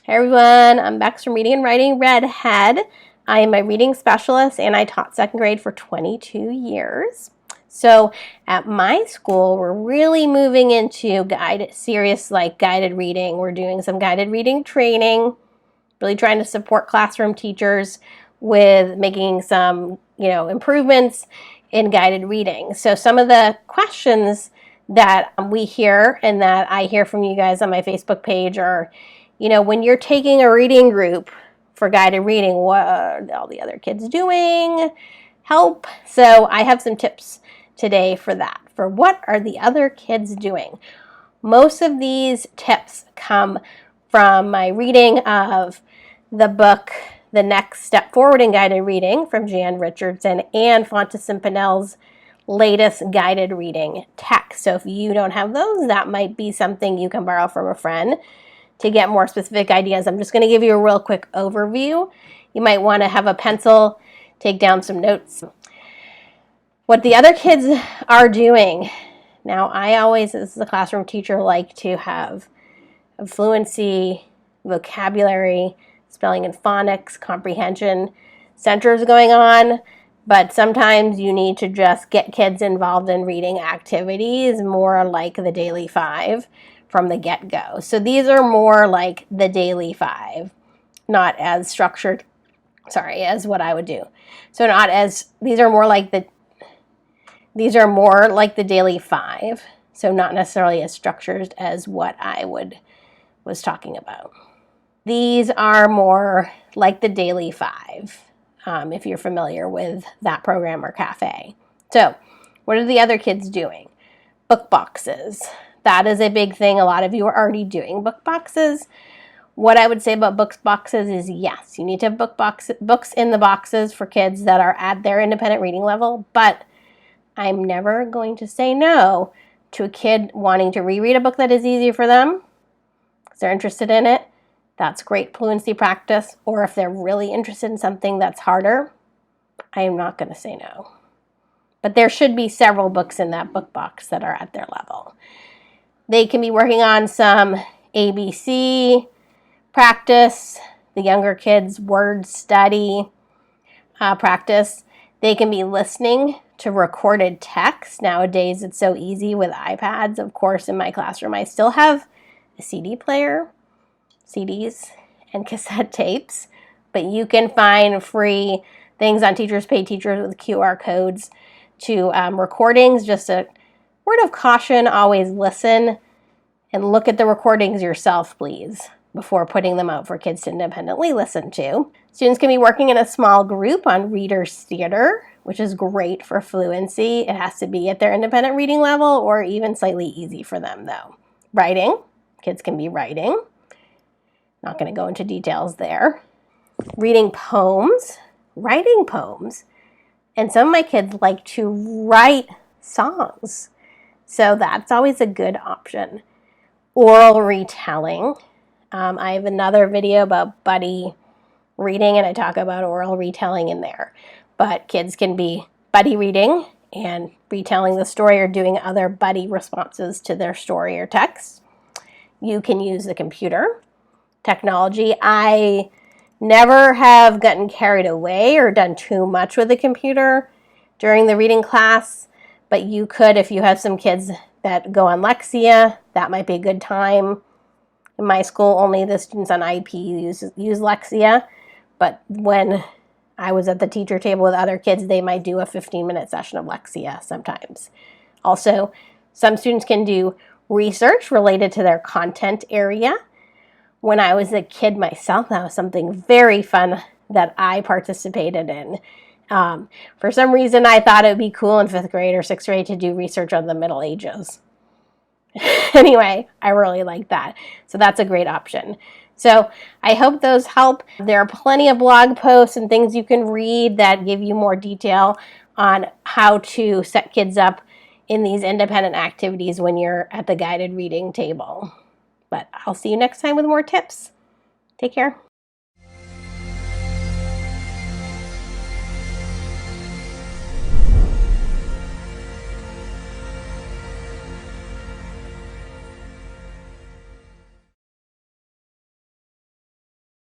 Hey everyone, I'm Bex from Reading and Writing Redhead. I am a reading specialist and I taught second grade for 22 years. So at my school, we're really moving into serious guided reading. We're doing some guided reading training, really trying to support classroom teachers with making some, improvements in guided reading. So some of the questions that we hear and that I hear from you guys on my Facebook page are, when you're taking a reading group for guided reading, what are all the other kids doing? Help. So I have some tips today for that. For what are the other kids doing? Most of these tips come from my reading of the book, The Next Step Forward in Guided Reading from Jan Richardson and Fountas and Pinnell's latest guided reading text. So if you don't have those, that might be something you can borrow from a friend to get more specific ideas. I'm just going to give you a real quick overview. You might want to have a pencil, take down some notes. What the other kids are doing. Now, I always, as the classroom teacher, like to have fluency, vocabulary, spelling and phonics, comprehension centers going on, but sometimes you need to just get kids involved in reading activities, more like the Daily Five from the get-go. So these are more like the Daily Five, not as structured, as what I would do. So these are more like the Daily Five, so not necessarily as structured as what I was talking about. These are more like the Daily Five, if you're familiar with that program or cafe. So what are the other kids doing? Book boxes. That is a big thing. A lot of you are already doing book boxes. What I would say about book boxes is yes, you need to have books in the boxes for kids that are at their independent reading level, but I'm never going to say no to a kid wanting to reread a book that is easy for them because they're interested in it. That's great fluency practice. Or if they're really interested in something that's harder, I am not going to say no. But there should be several books in that book box that are at their level. They can be working on some ABC practice, the younger kids' word study practice. They can be listening to recorded text. Nowadays, it's so easy with iPads. Of course, in my classroom, I still have a CD player, CDs, and cassette tapes, but you can find free things on Teachers Pay Teachers with QR codes to recordings. Just a word of caution, always listen and look at the recordings yourself, please, before putting them out for kids to independently listen to. Students can be working in a small group on Reader's Theater, which is great for fluency. It has to be at their independent reading level or even slightly easy for them, though. Writing. Kids can be writing. Not going to go into details there. Reading poems. Writing poems. And some of my kids like to write songs. So that's always a good option. Oral retelling. I have another video about buddy reading, and I talk about oral retelling in there. But kids can be buddy reading and retelling the story or doing other buddy responses to their story or text. You can use the computer technology. I never have gotten carried away or done too much with the computer during the reading class, but you could, if you have some kids that go on Lexia, that might be a good time. In my school, only the students on IEP use Lexia, but when I was at the teacher table with other kids, they might do a 15-minute session of Lexia sometimes. Also, some students can do research related to their content area. When I was a kid myself, that was something very fun that I participated in. For some reason, I thought it would be cool in 5th grade or 6th grade to do research on the Middle Ages. Anyway, I really like that. So that's a great option. So I hope those help. There are plenty of blog posts and things you can read that give you more detail on how to set kids up in these independent activities when you're at the guided reading table. But I'll see you next time with more tips. Take care.